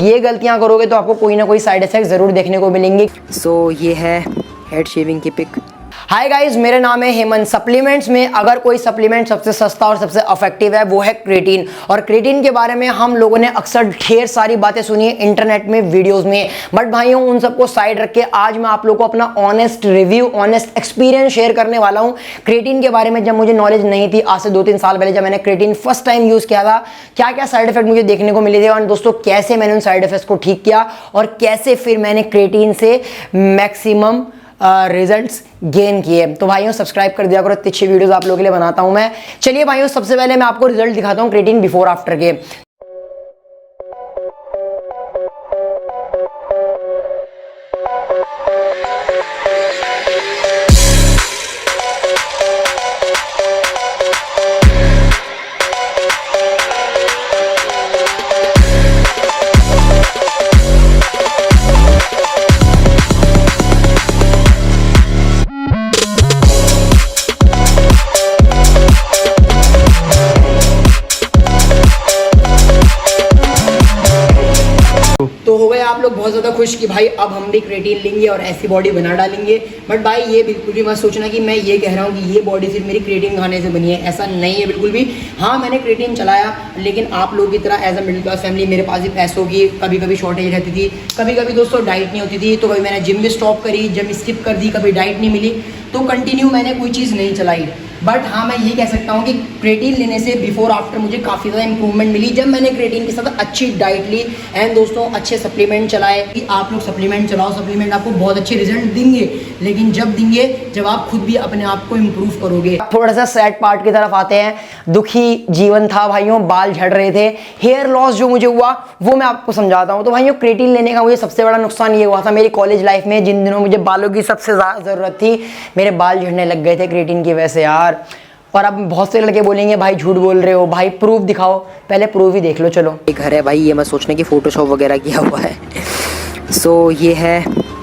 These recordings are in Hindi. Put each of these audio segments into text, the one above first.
ये गलतियां करोगे तो आपको कोई ना कोई साइड इफेक्ट जरूर देखने को मिलेंगे। सो ये है हेड शेविंग की पिक। हाय गाइस, मेरा नाम है हेमंत। सप्लीमेंट्स में अगर कोई सप्लीमेंट सबसे सस्ता और सबसे इफेक्टिव है वो है क्रिएटिन। और क्रिएटिन के बारे में हम लोगों ने अक्सर ढेर सारी बातें सुनी है इंटरनेट में, वीडियोस में, बट भाइयों उन सबको साइड रख के आज मैं आप लोगों को अपना honest review, honest experience share करने वाला हूं क्रिएटिन के बारे में। जब मुझे नॉलेज नहीं थी, आज से 2-3 साल पहले जब मैंने क्रिएटिन फर्स्ट टाइम यूज किया था, क्या क्या साइड इफेक्ट मुझे देखने को मिले थे और दोस्तों कैसे मैंने उन साइड इफेक्ट्स को ठीक किया और कैसे फिर मैंने क्रिएटिन से मैक्सिमम रिजल्ट्स गेन किए। तो भाइयों सब्सक्राइब कर दिया करो, इतनी अच्छी वीडियोस आप लोगों के लिए बनाता हूं मैं। चलिए भाइयों, सबसे पहले मैं आपको रिजल्ट दिखाता हूं क्रिएटिन बिफोर आफ्टर के। तो हो गए आप लोग बहुत ज़्यादा खुश कि भाई अब हम भी क्रिएटिन लेंगे और ऐसी बॉडी बना डालेंगे। बट भाई ये बिल्कुल भी मत सोचना कि मैं ये कह रहा हूँ कि ये बॉडी सिर्फ मेरी क्रिएटिन खाने से बनी है, ऐसा नहीं है बिल्कुल भी। हाँ, मैंने क्रिएटिन चलाया, लेकिन आप लोगों की तरह as a middle class family मेरे पास भी पैसों की कभी कभी शॉर्टेज रहती थी, कभी कभी दोस्तों डाइट नहीं होती थी, तो कभी मैंने जिम भी स्टॉप करी, जिम स्किप कर दी, कभी डाइट नहीं मिली, तो कंटिन्यू मैंने कोई चीज़ नहीं चलाई। बट हाँ, मैं ये कह सकता हूँ कि क्रिएटिन लेने से बिफोर आफ्टर मुझे काफ़ी ज़्यादा इंप्रूवमेंट मिली जब मैंने क्रिएटिन के साथ अच्छी डाइट ली एंड दोस्तों अच्छे सप्लीमेंट चलाए। कि आप लोग सप्लीमेंट चलाओ, सप्लीमेंट आपको बहुत अच्छे रिजल्ट देंगे, लेकिन जब देंगे जब आप खुद भी अपने आप को इम्प्रूव करोगे। थोड़ा सा सैड पार्ट की तरफ आते हैं। दुखी जीवन था भाइयों, बाल झड़ रहे थे, हेयर लॉस जो मुझे हुआ वो मैं आपको समझाता हूँ। तो भाइयों क्रिएटिन लेने का मुझे सबसे बड़ा नुकसान ये हुआ था मेरी कॉलेज लाइफ में, जिन दिनों मुझे बालों की सबसे ज़्यादा ज़रूरत थी, मेरे बाल झड़ने लग गए थे क्रिएटिन की वजह से यार। और अब बहुत से लड़के बोलेंगे भाई झूठ बोल रहे हो, भाई प्रूफ दिखाओ। पहले प्रूफ ही देख लो। चलो, एक घर है भाई, ये मत सोचना कि फोटोशॉप वगैरह किया हुआ है। सो ये है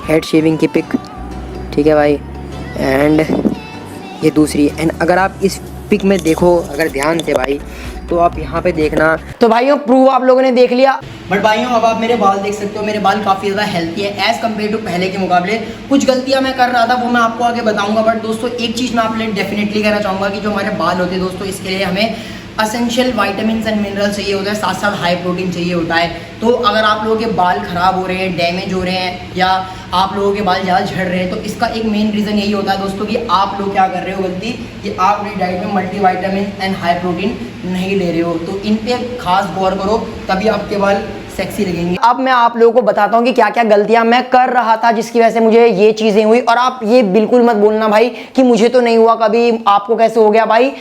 हेड शेविंग की पिक, ठीक है भाई, एंड ये दूसरी। एंड अगर आप इस पिक में देखो अगर ध्यान से भाई, तो आप यहाँ पे देखना। तो भाइयों प्रूफ आप लोगों ने देख लिया, बट भाइयों अब आप मेरे बाल देख सकते हो, मेरे बाल काफ़ी ज़्यादा हेल्थी है एज़ कम्पेयर टू पहले के मुकाबले। कुछ गलतियाँ मैं कर रहा था वो मैं आपको आगे बताऊंगा, बट दोस्तों एक चीज़ मैं आप लोग डेफिनेटली कहना चाहूँगा कि जो हमारे बाल होते हैं दोस्तों, इसके लिए हमें असेंशियल वाइटामिन एंड मिनरल चाहिए होता है, साथ साथ हाई प्रोटीन चाहिए होता है। तो अगर आप लोगों के बाल ख़राब हो रहे हैं, डैमेज हो रहे हैं, या आप लोगों के बाल ज़्यादा झड़ रहे हैं, तो इसका एक मेन रीज़न यही होता है दोस्तों कि आप लोग क्या कर रहे हो गलती, कि आप अपनी डाइट में मल्टीविटामिन एंड हाई प्रोटीन नहीं ले रहे हो। तो इन पे खास गौर करो, तभी आपके बाल सेक्सी लगेंगे। अब मैं आप लोगों को बताता हूँ कि क्या क्या गलतियां मैं कर रहा था जिसकी वजह से मुझे ये चीजें हुई। और आप ये बिल्कुल मत बोलना भाई कि मुझे तो नहीं हुआ कभी, आपको कैसे हो गया। भाई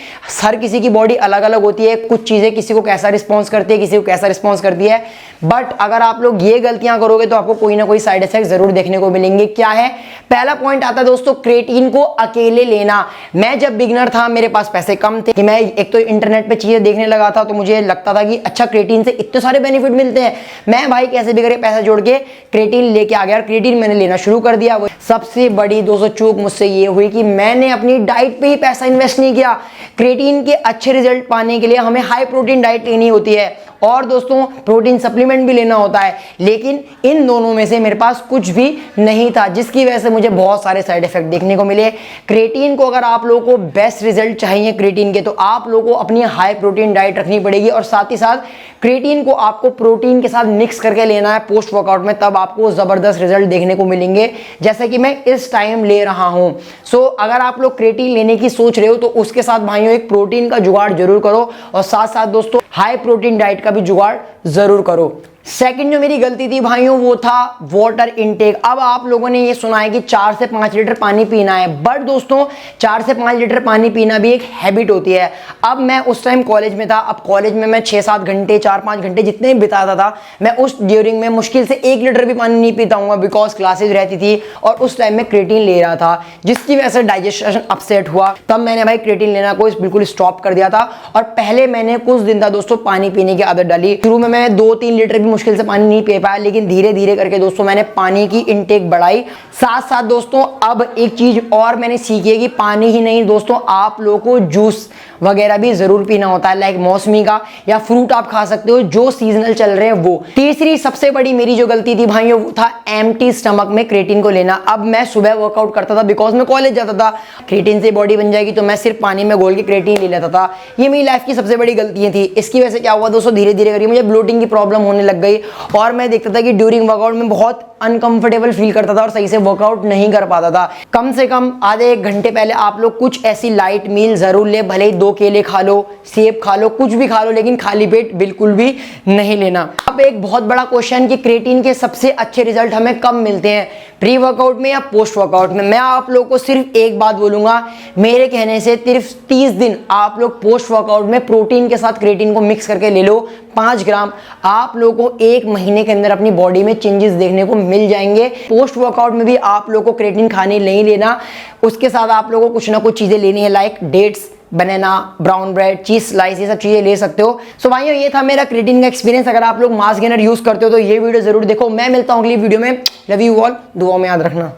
हर किसी की बॉडी अलग अलग होती है, कुछ चीजें किसी को कैसा रिस्पॉन्स करती है, किसी को कैसा रिस्पॉन्स करती है। बट अगर आप लोग ये गलतियां करोगे तो आपको कोई ना कोई साइड इफेक्ट जरूर देखने को मिलेंगे। क्या है? पहला पॉइंट आता है दोस्तों क्रिएटिन को अकेले लेना। मैं जब बिगनर था, मेरे पास पैसे कम थे, कि मैं एक तो इंटरनेट पे चीजें देखने लगा था, तो मुझे लगता था कि अच्छा क्रिएटिन से इतने सारे बेनिफिट मिलते हैं। मैं भाई कैसे भी करके पैसा जोड़ के क्रिएटिन लेके आ गया, क्रिएटिन मैंने लेना शुरू कर दिया। सबसे बड़ी दोस्तों चूक मुझसे ये हुई कि मैंने अपनी डाइट पे ही पैसा इन्वेस्ट नहीं किया। क्रिएटिन के अच्छे रिजल्ट पाने के लिए हमें हाई प्रोटीन डाइट लेनी होती है और दोस्तों प्रोटीन सप्लीमेंट भी लेना होता है, लेकिन इन दोनों में से मेरे पास कुछ भी नहीं था, जिसकी वजह से मुझे बहुत सारे साइड इफेक्ट देखने को मिले। क्रिएटिन को अगर आप लोगों को बेस्ट रिजल्ट चाहिए क्रिएटिन के, तो आप लोगों को अपनी हाई प्रोटीन डाइट रखनी पड़ेगी और साथ ही साथ क्रिएटिन को आपको प्रोटीन के साथ मिक्स करके लेना है पोस्ट वर्कआउट में, तब आपको जबरदस्त रिजल्ट देखने को मिलेंगे, जैसे कि मैं इस टाइम ले रहा हूं। सो अगर आप लोग क्रिएटिन लेने की सोच रहे हो तो उसके साथ भाइयों एक प्रोटीन का जुगाड़ जरूर करो और साथ साथ दोस्तों हाई प्रोटीन डाइट का भी जुगाड़ जरूर करो। सेकंड जो मेरी गलती थी भाइयों वो था वाटर इनटेक। अब आप लोगों ने ये सुना है कि 4 से 5 लीटर पानी पीना है, बट दोस्तों 4 से 5 लीटर पानी पीना भी एक हैबिट होती है। अब मैं उस टाइम कॉलेज में था, अब कॉलेज में मैं 6-7 घंटे 4-5 घंटे जितने भी बिताता था, मैं उस ड्यूरिंग में मुश्किल से 1 लीटर भी पानी नहीं पीता हूँ, बिकॉज क्लासेज रहती थी और उस टाइम में क्रिएटिन ले रहा था, जिसकी वजह से डाइजेशन अपसेट हुआ। तब मैंने भाई क्रिएटिन लेना को बिल्कुल स्टॉप कर दिया था और पहले मैंने कुछ दिन था दोस्तों पानी पीने की आदत डाली। शुरू में मैं 2-3 लीटर भी मुश्किल से पानी नहीं पी पाया, लेकिन धीरे धीरे करके दोस्तों मैंने पानी की इनटेक बढ़ाई। साथ साथ दोस्तों अब एक चीज और मैंने सीखी है कि पानी ही नहीं दोस्तों, आप लोगों को जूस वगैरह भी जरूर पीना होता है, लाइक मौसमी का या फ्रूट आप खा सकते हो जो सीजनल चल रहे हैं वो। तीसरी सबसे बड़ी मेरी जो गलती थी भाइयों वो था एम्प्टी स्टमक में क्रेटीन को लेना। अब मैं सुबह वर्कआउट करता था बिकॉज मैं कॉलेज जाता था, क्रेटीन से बॉडी बन जाएगी तो मैं सिर्फ पानी में घोल के क्रेटीन ले लेता था। ये मेरी लाइफ की सबसे बड़ी गलतियां थी। इसकी वजह से क्या हुआ दोस्तों, धीरे धीरे करके मुझे ब्लोटिंग की प्रॉब्लम होने लग गई और मैं देखता था कि ड्यूरिंग वर्कआउट में बहुत अनकंफर्टेबल फील करता था और सही से वर्कआउट नहीं कर पाता था। कम से कम आधे एक घंटे पहले आप लोग कुछ ऐसी लाइट मील जरूर ले, भले ही 2 केले खा लो, सेब खा लो, कुछ भी खा लो, लेकिन खाली पेट बिल्कुल भी नहीं लेना। अब एक बहुत बड़ा क्वेश्चन कि क्रेटीन के सबसे अच्छे रिजल्ट हमें कब मिलते हैं, प्री वर्कआउट में या पोस्ट वर्कआउट में। मैं आप लोगों को सिर्फ एक बात बोलूंगा, मेरे कहने से सिर्फ 30 दिन आप लोग पोस्ट वर्कआउट में प्रोटीन के साथ क्रेटीन को मिक्स करके ले लो 5 ग्राम। आप लोगों को 1 महीने के अंदर अपनी बॉडी में चेंजेस देखने को मिल जाएंगे। पोस्ट वर्कआउट में भी आप लोगों को क्रेटीन खाने नहीं लेना, उसके साथ आप लोगों को कुछ ना कुछ चीजें लेनी है, लाइक डेट्स, बनाना, ब्राउन ब्रेड, चीज स्लाइस, ये सब चीजें ले सकते हो। सो भाइयों ये था मेरा क्रेटीन का एक्सपीरियंस। अगर आप लोग मास गेनर यूज करते हो तो ये वीडियो जरूर देखो। मैं मिलता हूं अगली वीडियो में। लव यू ऑल, दुआ में याद रखना।